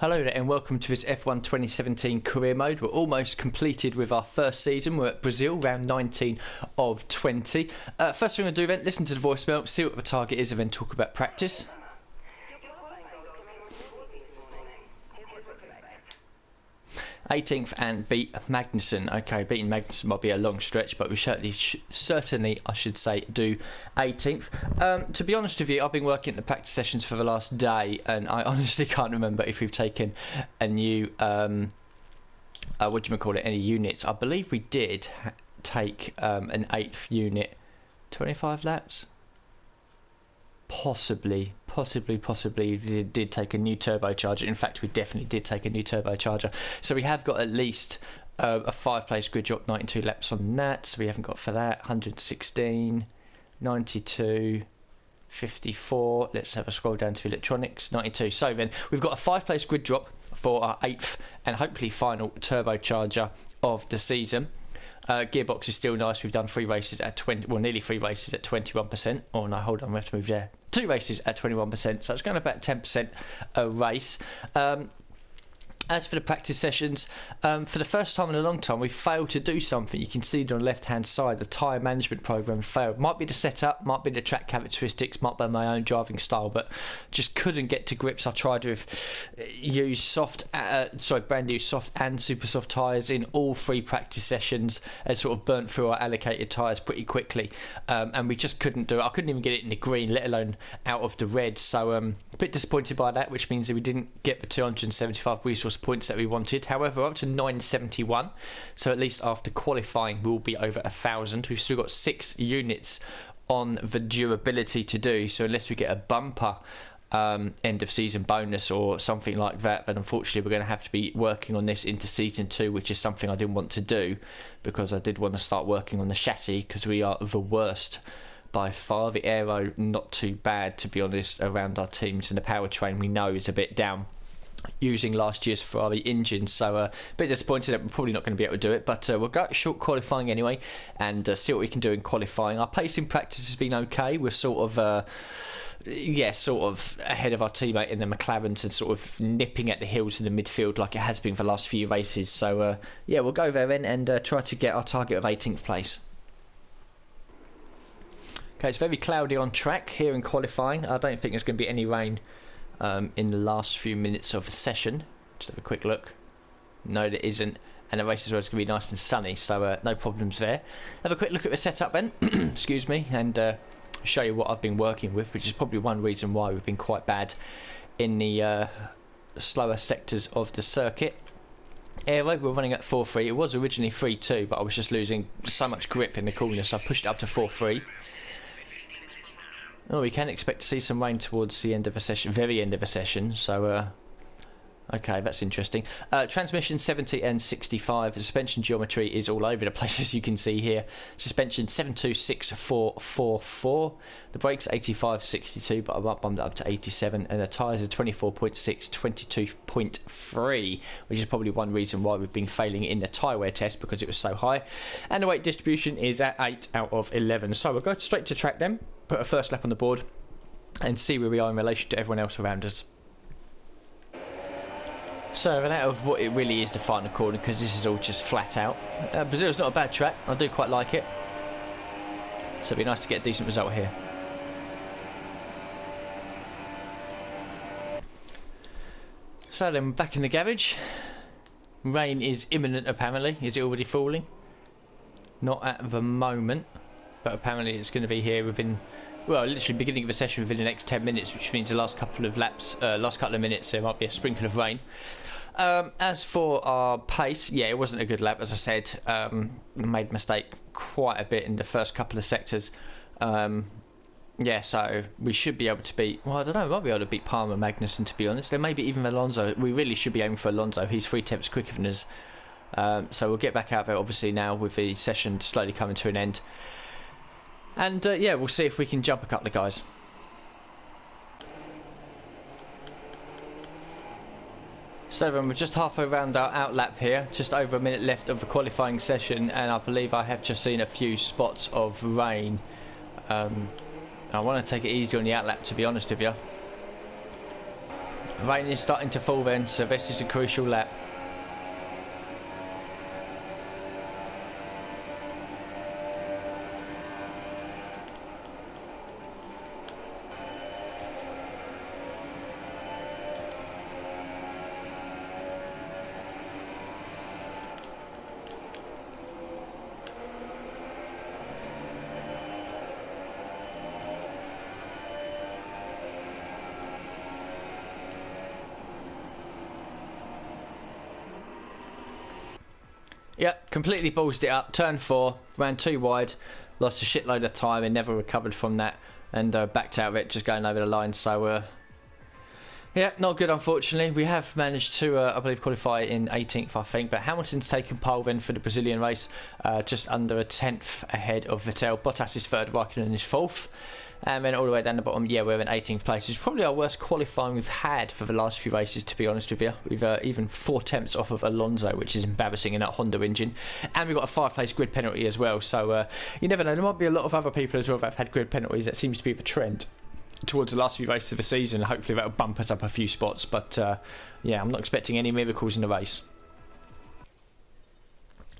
Hello there and welcome to this F1 2017 career mode. We're almost completed with our first season. We're at Brazil, round 19 of 20. First thing we're going to do then, listen to the voicemail, see what the target is and then talk about practice. 18th and beat Magnussen. Okay, beating Magnussen might be a long stretch, but we certainly, I should say, do 18th. To be honest with you, I've been working at the practice sessions for the last day, and I honestly can't remember if we've taken a new, any units. I believe we did take an 8th unit. 25 laps? Possibly we did take a new turbocharger. In fact, we definitely did take a new turbocharger. So we have got at least a 5-place grid drop, 92 laps on that. So we haven't got for that. 116, 92, 54. Let's have a scroll down to the electronics. 92. So then we've got a 5-place grid drop for our 8th and hopefully final turbocharger of the season. Gearbox is still nice. We've done 3 races at 20, well, nearly 3 races at 21%. Oh no, hold on, we have to move there. 2 races at 21%, so it's going about 10% a race. As for the practice sessions, for the first time in a long time, we failed to do something. You can see it on the left-hand side, the tyre management program failed. Might be the setup, might be the track characteristics, might be my own driving style, but just couldn't get to grips. I tried with brand new soft and super soft tyres in all 3 practice sessions and sort of burnt through our allocated tyres pretty quickly, and we just couldn't do it. I couldn't even get it in the green, let alone out of the red. So a bit disappointed by that, which means that we didn't get the 275 resource points that we wanted. However, up to 971, so at least after qualifying we'll be over 1,000. We've still got 6 units on the durability to do, so unless we get a bumper end of season bonus or something like that, then unfortunately we're going to have to be working on this into season 2, which is something I didn't want to do because I did want to start working on the chassis, because we are the worst by far. The aero not too bad, to be honest, around our teams, and the powertrain we know is a bit down using last year's Ferrari engine, so a bit disappointed that we're probably not going to be able to do it, but we'll go short qualifying anyway and see what we can do in qualifying. Our pace in practice has been okay. We're sort of ahead of our teammate in the McLarens and sort of nipping at the heels in the midfield like it has been for the last few races. So we'll go there then and try to get our target of 18th place. Okay, it's very cloudy on track here in qualifying. I don't think there's going to be any rain in the last few minutes of the session. Just have a quick look. No, there isn't. And the race as well is going to be nice and sunny, so no problems there. Have a quick look at the setup then, excuse me, and show you what I've been working with, which is probably one reason why we've been quite bad in the slower sectors of the circuit. Aero, we're running at 4.3. It was originally 3.2, but I was just losing so much grip in the corner, so I pushed it up to 4.3. Oh, we can expect to see some rain towards the end of the session, very end of the session, so okay, that's interesting. Transmission 70 and 65. The suspension geometry is all over the place, as you can see here. Suspension 726444. The brakes 8562, but I've bumped it up to 87, and the tyres are 24.6, 22.3, which is probably one reason why we've been failing in the tyre wear test, because it was so high. And the weight distribution is at 8 out of 11. So we'll go straight to track then, put a first lap on the board, and see where we are in relation to everyone else around us. So, and out of what it really is the final corner, because this is all just flat out. Brazil's not a bad track. I do quite like it. So it'd be nice to get a decent result here. So then, back in the garage. Rain is imminent apparently. Is it already falling? Not at the moment. But apparently it's going to be here within, well, literally beginning of the session within the next 10 minutes, which means the last couple of laps, last couple of minutes, there might be a sprinkle of rain. As for our pace, yeah, it wasn't a good lap, as I said. Made a mistake quite a bit in the first couple of sectors. Yeah, so we should be able to beat, well, I don't know, we might be able to beat Palmer, Magnussen, to be honest. Then maybe even Alonso. We really should be aiming for Alonso. He's 3 tenths quicker than us. So we'll get back out there, obviously, now with the session slowly coming to an end. And yeah, we'll see if we can jump a couple of guys. So then we're just halfway around our out lap here, just over a minute left of the qualifying session, and I believe I have just seen a few spots of rain. I want to take it easy on the out lap, to be honest with you. Rain is starting to fall then, so this is a crucial lap. Yep, completely ballsed it up. Turn 4, ran too wide, lost a shitload of time and never recovered from that, and backed out of it, just going over the line. So, yeah, not good, unfortunately. We have managed to, I believe, qualify in 18th, I think. But Hamilton's taken pole then for the Brazilian race, just under a 10th ahead of Vettel. Bottas is 3rd, Raikkonen is 4th. And then all the way down the bottom, yeah, we're in 18th place. It's probably our worst qualifying we've had for the last few races, to be honest with you. We've even 4 tenths off of Alonso, which is embarrassing in that Honda engine. And we've got a 5-place grid penalty as well. So you never know. There might be a lot of other people as well that have had grid penalties. That seems to be the trend towards the last few races of the season. Hopefully that'll bump us up a few spots. But yeah, I'm not expecting any miracles in the race.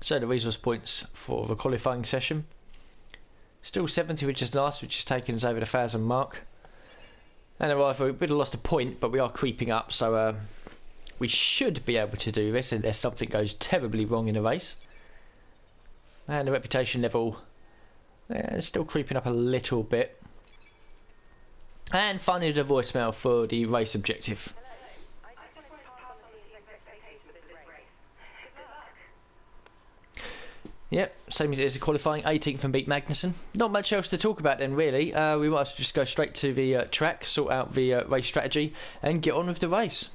So the resource points for the qualifying session. Still 70, which is nice, which is taking us over the 1,000 mark. And arrival, we've lost a point, but we are creeping up, so we should be able to do this unless something goes terribly wrong in the race. And the reputation level, yeah, is still creeping up a little bit. And finally the voicemail for the race objective. Yep, same as it is qualifying, 18th and beat Magnussen. Not much else to talk about then, really. We might just go straight to the track, sort out the race strategy, and get on with the race.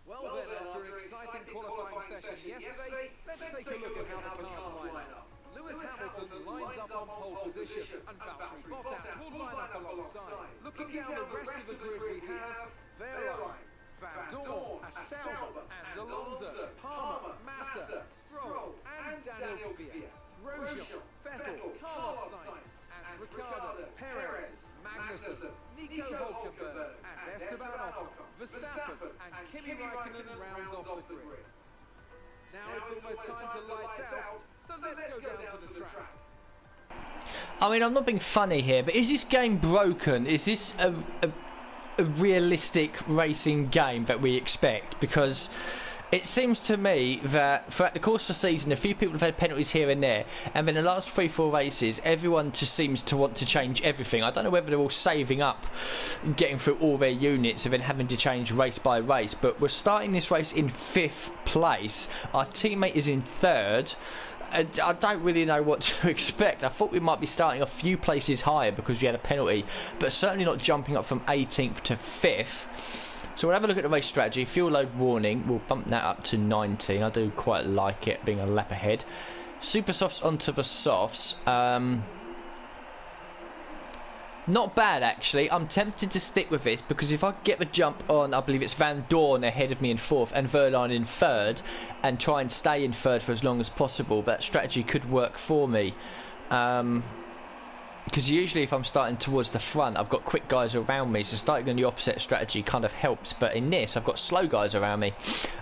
Well then, after an exciting qualifying session yesterday, let's take a look at how the cars line up. Lewis Hamilton lines up on pole position, and Valtteri Bottas will line up alongside. Looking down the rest of the grid, we have Verline, Van Dorn, Sauber, and Alonso, Palmer, Massa, Stroll, and Daniel Kvyat, Grosjean, Vettel, Carlos Sainz, and Ricciardo, Perez, Magnussen, Nico Hülkenberg, and Esteban Ocon, Verstappen, and Kimi Raikkonen rounds off the grid. Now it's almost time to lights out, so let's go down to the track. I mean, I'm not being funny here, but is this game broken? Is this a realistic racing game that we expect? Because it seems to me that throughout the course of the season, a few people have had penalties here and there, and then the last 3-4 races, everyone just seems to want to change everything. I don't know whether they're all saving up, getting through all their units, and then having to change race by race, but we're starting this race in 5th place. Our teammate is in 3rd. I don't really know what to expect. I thought we might be starting a few places higher because we had a penalty, but certainly not jumping up from 18th to 5th. So we'll have a look at the race strategy. Fuel load warning, we'll bump that up to 19. I do quite like it being a lap ahead. Super softs onto the softs. Not bad, actually. I'm tempted to stick with this because if I get the jump on, I believe it's Van Dorn ahead of me in 4th and Verline in 3rd, and try and stay in 3rd for as long as possible, that strategy could work for me. Because usually if I'm starting towards the front, I've got quick guys around me, so starting on the opposite strategy kind of helps. But in this, I've got slow guys around me.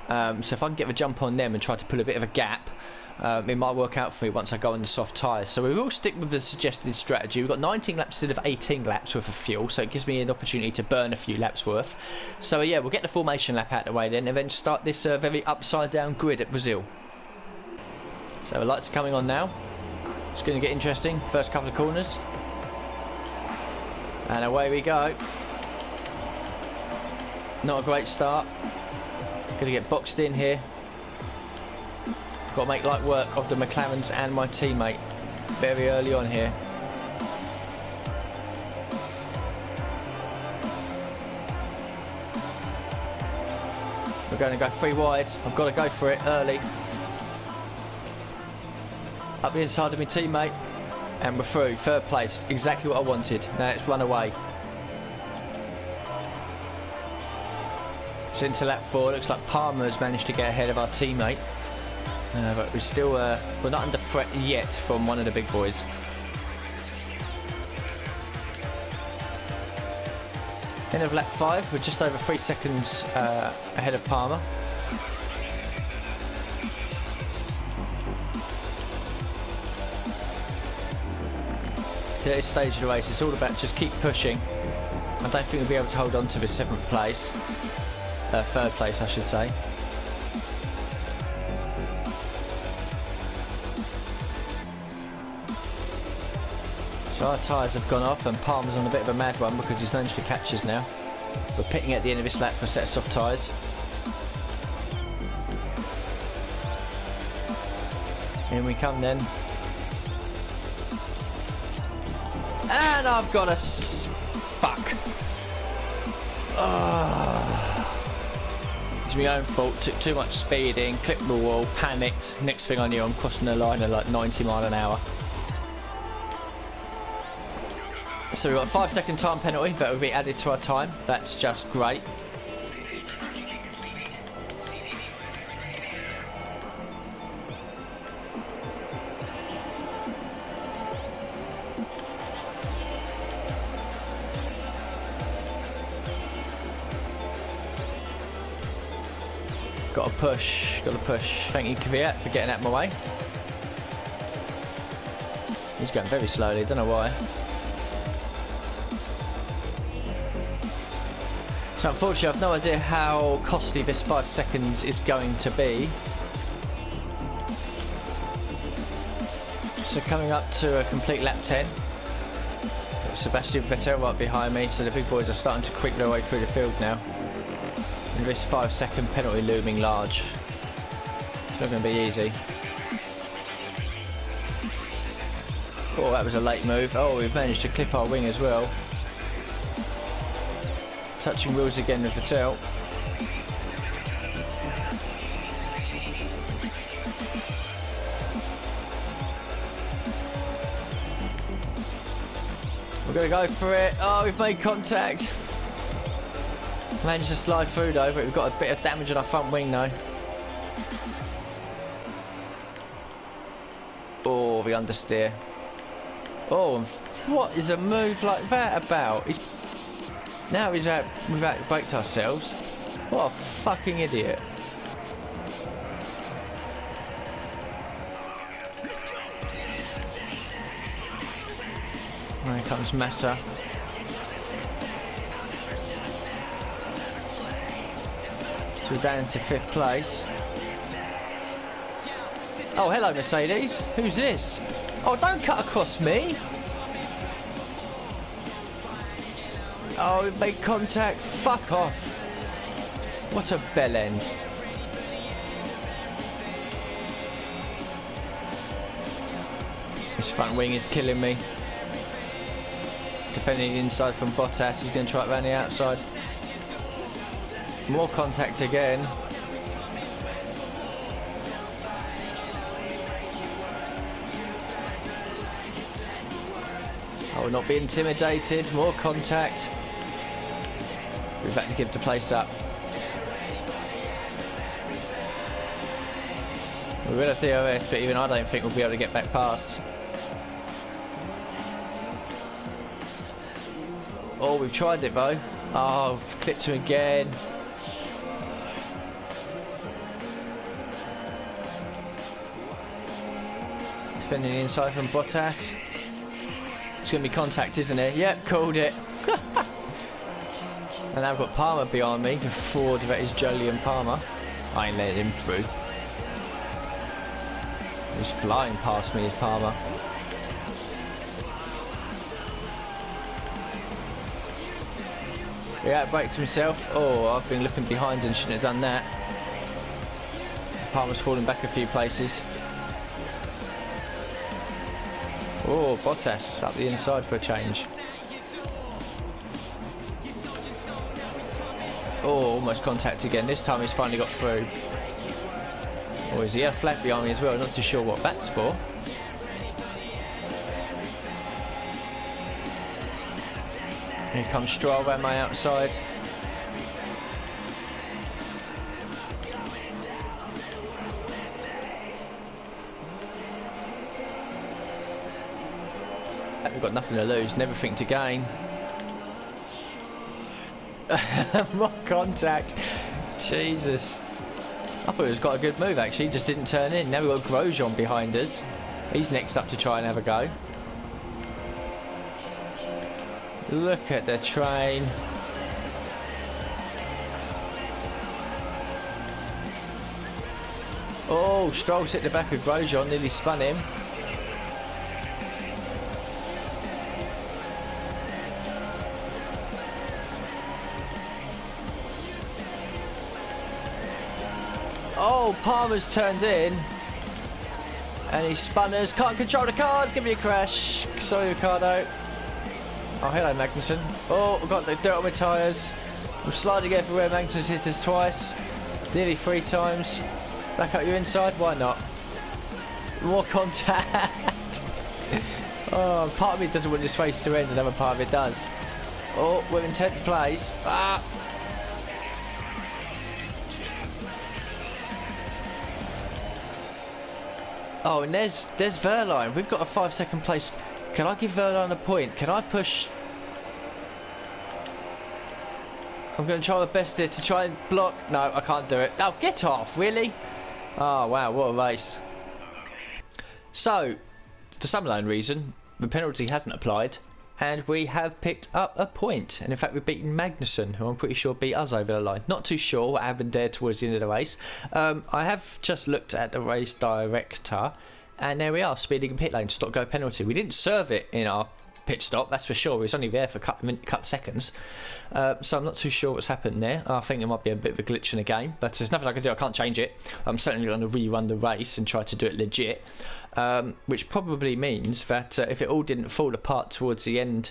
So if I can get the jump on them and try to pull a bit of a gap, it might work out for me once I go on the soft tyres. So we will stick with the suggested strategy. We've got 19 laps instead of 18 laps worth of fuel, so it gives me an opportunity to burn a few laps worth. So yeah, we'll get the formation lap out of the way then, and then start this very upside down grid at Brazil. So the lights are coming on now. It's going to get interesting. First couple of corners. And away we go. Not a great start. Going to get boxed in here. Got to make light work of the McLarens and my teammate very early on here. We're going to go 3 wide. I've got to go for it early. Up the inside of my teammate. And we're through. 3rd place. Exactly what I wanted. Now let's run away. It's into lap 4. Looks like Palmer's managed to get ahead of our teammate. But we're still we're not under threat yet from one of the big boys. End of lap 5, we're just over 3 seconds ahead of Palmer. At this stage of the race, it's all about just keep pushing. I don't think we'll be able to hold on to this 7th place, 3rd place I should say. So our tyres have gone off and Palmer's on a bit of a mad one because he's managed to catch us now. We're pitting at the end of this lap for a set of soft tyres. In we come then. And I've got a fuck. It's my own fault. Took too much speed in, clipped the wall, panicked. Next thing I knew, I'm crossing the line at like 90 miles an hour. So we've got a 5-second time penalty that will be added to our time. That's just great. Got to push, got to push. Thank you, Kvyat, for getting out of my way. He's going very slowly, don't know why. So unfortunately, I've no idea how costly this 5 seconds is going to be. So coming up to a complete lap 10. Sebastian Vettel right behind me, so the big boys are starting to creep their way through the field now. And this 5-second penalty looming large. It's not going to be easy. Oh, that was a late move. Oh, we've managed to clip our wing as well. Touching wheels again with Vettel. We're going to go for it. Oh, we've made contact. Managed to slide through though, but we've got a bit of damage on our front wing though. Oh, we understeer. Oh, what is a move like that about? Now we've braked ourselves. What a fucking idiot. Here comes Massa. So we're down into 5th place. Oh, hello Mercedes. Who's this? Oh, don't cut across me. Oh, we've made contact. Fuck off. What a bell end. This front wing is killing me. Defending the inside from Bottas. He's going to try it around the outside. More contact again. I will not be intimidated. More contact. We've had to give the place up. We will have DRS, but even I don't think we'll be able to get back past. Oh, we've tried it though. Oh, clipped him again. Defending the inside from Bottas. It's going to be contact, isn't it? Yep, called it. And I've got Palmer behind me. The Ford that is Jolyon Palmer. I ain't letting him through. He's flying past me, is Palmer. He outbraked himself. Oh, I've been looking behind and shouldn't have done that. Palmer's falling back a few places. Oh, Bottas up the inside for a change. Oh, almost contact again. This time he's finally got through. Oh, is he had a flag behind me as well? Not too sure what that's for. Here comes Stroll around my outside. We've got nothing to lose and everything to gain. More contact. Jesus. I thought it was quite a good move actually, just didn't turn in. Now we've got Grosjean behind us. He's next up to try and have a go. Look at the train. Oh, Stroll's hit the back of Grosjean, nearly spun him. Oh, Palmer's turned in. And he spun us. Can't control the cars. Give me a crash. Sorry, Ricardo. Oh, hello, Magnussen. Oh, I've got the dirt on my tyres. I'm sliding everywhere. Magnussen's hit us twice. Nearly 3 times. Back up your inside. Why not? More contact. Oh, part of me doesn't want this race to end. Another part of it does. Oh, we're in 10th place. Ah. Oh, and there's Verline. We've got a 5-second place. Can I give Verline a point? Can I push? I'm going to try my best here to try and block. No, I can't do it. Oh, get off, really? Oh, wow, what a race. So, for some unknown reason, the penalty hasn't applied. And we have picked up a point. And in fact, we've beaten Magnussen, who I'm pretty sure beat us over the line. Not too sure what happened there towards the end of the race. I have just looked at the race director. And there we are, speeding in pit lane, stop go penalty. We didn't serve it in our pit stop, that's for sure. It was only there for a couple of seconds. So I'm not too sure what's happened there. I think it might be a bit of a glitch in the game. But there's nothing I can do. I can't change it. I'm certainly going to rerun the race and try to do it legit. Which probably means that if it all didn't fall apart towards the end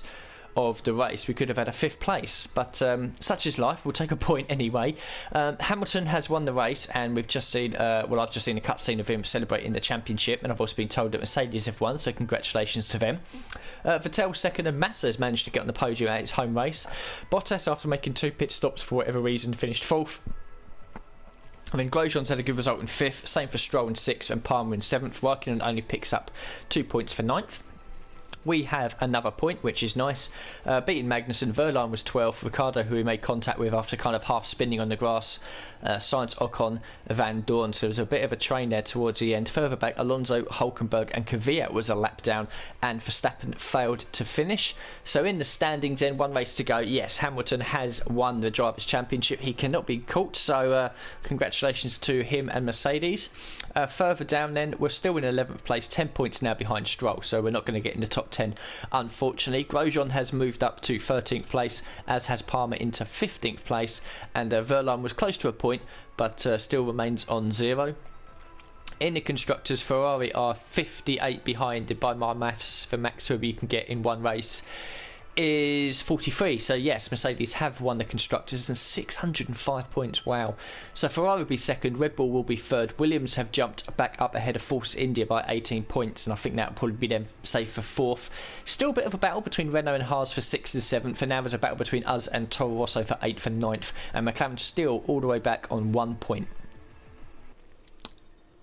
of the race, we could have had a 5th place, but such is life. We'll take a point anyway. Hamilton has won the race, and we've just seen well, I've just seen a cutscene of him celebrating the championship, and I've also been told that Mercedes have won, so congratulations to them. Vettel second, and Massa has managed to get on the podium at his home race. Bottas, after making 2 pit stops for whatever reason, finished 4th. I mean, Grosjean's had a good result in 5th, same for Stroll in 6th and Palmer in 7th. Raikkonen only picks up 2 points for 9th. We have another point, which is nice. Beating Magnussen, Verline was 12th. Ricardo, who we made contact with after kind of half spinning on the grass. Sainz, Ocon, Van Dorn. So there was a bit of a train there towards the end. Further back, Alonso, Hulkenberg and Kvyat was a lap down, and Verstappen failed to finish. So in the standings then, 1 race to go. Yes, Hamilton has won the Drivers' Championship. He cannot be caught, so congratulations to him and Mercedes. Further down then, we're still in 11th place, 10 points now behind Stroll, so we're not going to get in the top 10, unfortunately. Grosjean has moved up to 13th place, as has Palmer into 15th place, and Verline was close to a point, but still remains on 0. In the constructors, Ferrari are 58 behind. By my maths, the maximum you can get in one race is 43. So yes, Mercedes have won the constructors, and 605 points. Wow. So Ferrari will be second, Red Bull will be third, Williams have jumped back up ahead of Force India by 18 points, and I think that will probably be them safe for 4th. Still a bit of a battle between Renault and Haas for 6th and 7th, and now there's a battle between us and Toro Rosso for 8th and 9th, and McLaren still all the way back on 1 point.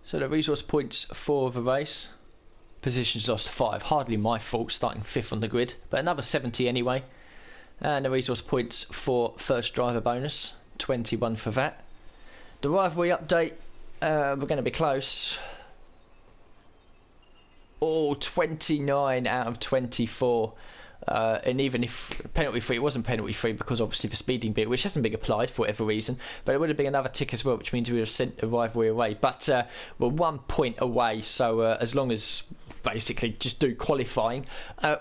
So the resource points for the race: positions lost 5, hardly my fault, starting 5th on the grid, but another 70 anyway. And the resource points for first driver bonus, 21 for that. The rivalry update, we're going to be close. Oh, 29 out of 24. And even if penalty free, it wasn't penalty free because obviously the speeding bit, which hasn't been applied for whatever reason, but it would have been another tick as well, which means we would have sent the rivalry away. But we're 1 point away, so as long as basically just do qualifying,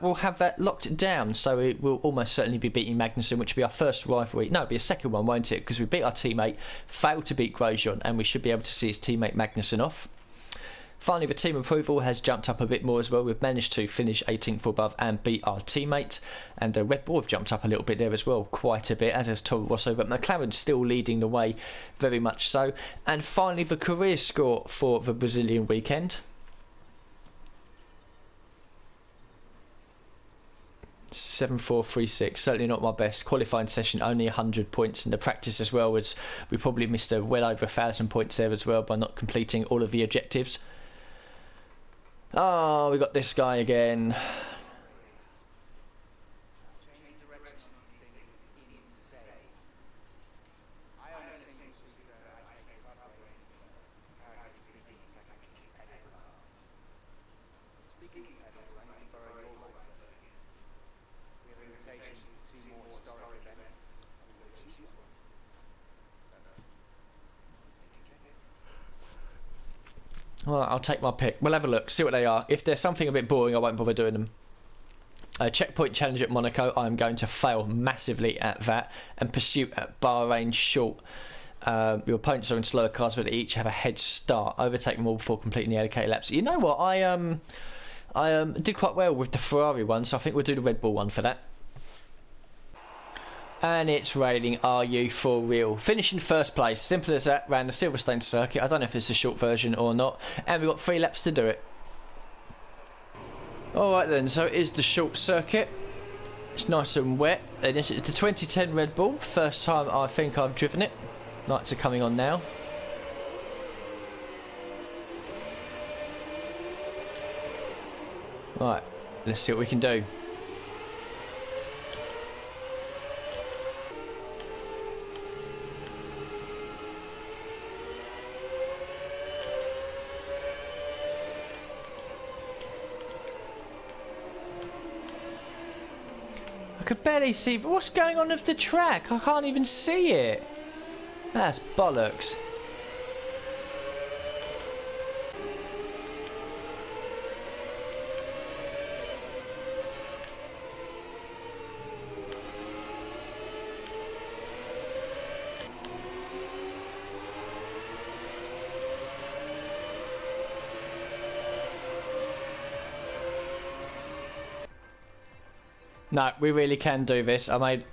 we'll have that locked down. So it will almost certainly be beating Magnussen, which will be our first rivalry. No, it'll be a second one, won't it? Because we beat our teammate, failed to beat Grosjean, and we should be able to see his teammate Magnussen off. Finally, the team approval has jumped up a bit more as well. We've managed to finish 18th or above and beat our teammate. And the Red Bull have jumped up a little bit there as well, quite a bit, as has Toro Rosso. But McLaren's still leading the way, very much so. And finally, the career score for the Brazilian weekend. .7436, certainly not my best. Qualifying session only 100 points, and the practice as well was we probably missed well over 1,000 points there as well by not completing all of the objectives. Oh, we got this guy again. Speaking of pedals, I need to borrow your light further. We have invitations to 2 more historic events, and we've got to choose one. So, take your pick. Well, I'll take my pick. We'll have a look, see what they are. If there's something a bit boring, I won't bother doing them. Checkpoint challenge at Monaco, I'm going to fail massively at that. And pursuit at Bahrain short. Your opponents are in slower cars, but they each have a head start. Overtake them all before completing the allocated laps. You know what? I did quite well with the Ferrari one, so I think we'll do the Red Bull one for that. And it's raining. Are you for real? Finishing first place, simple as that. Ran the Silverstone circuit. I don't know if it's a short version or not. And we've got 3 laps to do it. Alright then, so it is the short circuit. It's nice and wet. And this is the 2010 Red Bull. First time I think I've driven it. Lights are coming on now. Right, let's see what we can do. I could barely see. What's going on with the track? I can't even see it. That's bollocks. No, we really can do this. I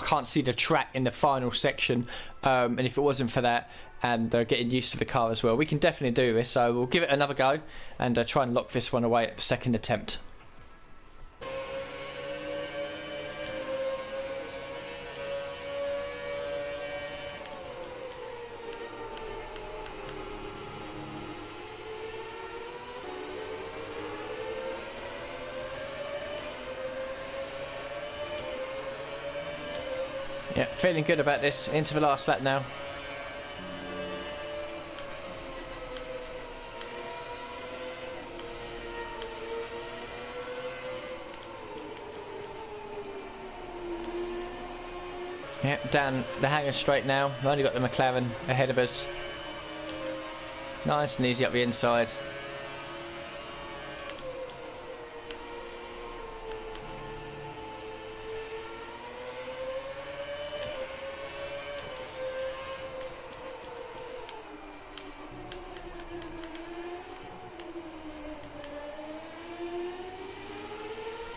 can't see the track in the final section, and if it wasn't for that and getting used to the car as well, we can definitely do this. So we'll give it another go and try and lock this one away at the second attempt. Yeah, feeling good about this. Into the last lap now. Yeah, down the hangar straight now. We've only got the McLaren ahead of us. Nice and easy up the inside.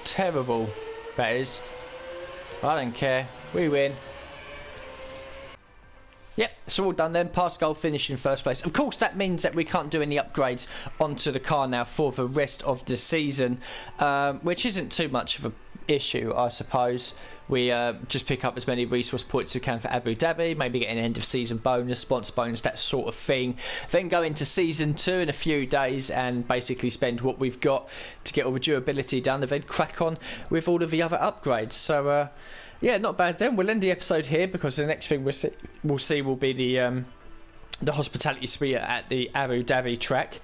Terrible, that is. I don't care. We win. Yep, it's all done then. Pascal finished in first place. Of course, that means that we can't do any upgrades onto the car now for the rest of the season, which isn't too much of an issue, I suppose. We just pick up as many resource points as we can for Abu Dhabi, maybe get an end of season bonus, sponsor bonus, that sort of thing. Then go into season 2 in a few days and basically spend what we've got to get all the durability done, and then crack on with all of the other upgrades. So yeah, not bad then. We'll end the episode here because the next thing we'll see will be the hospitality suite at the Abu Dhabi track.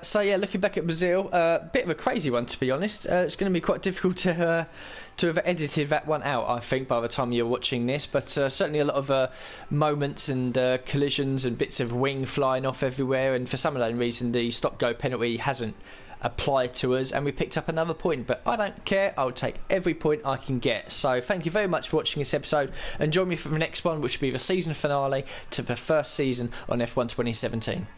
So yeah, looking back at Brazil, bit of a crazy one to be honest. It's going to be quite difficult to have edited that one out, I think, by the time you're watching this. But certainly a lot of moments and collisions and bits of wing flying off everywhere. And for some unknown reason, the stop-go penalty hasn't applied to us, and we picked up another point. But I don't care. I'll take every point I can get. So thank you very much for watching this episode, and join me for the next one, which will be the season finale to the first season on F1 2017.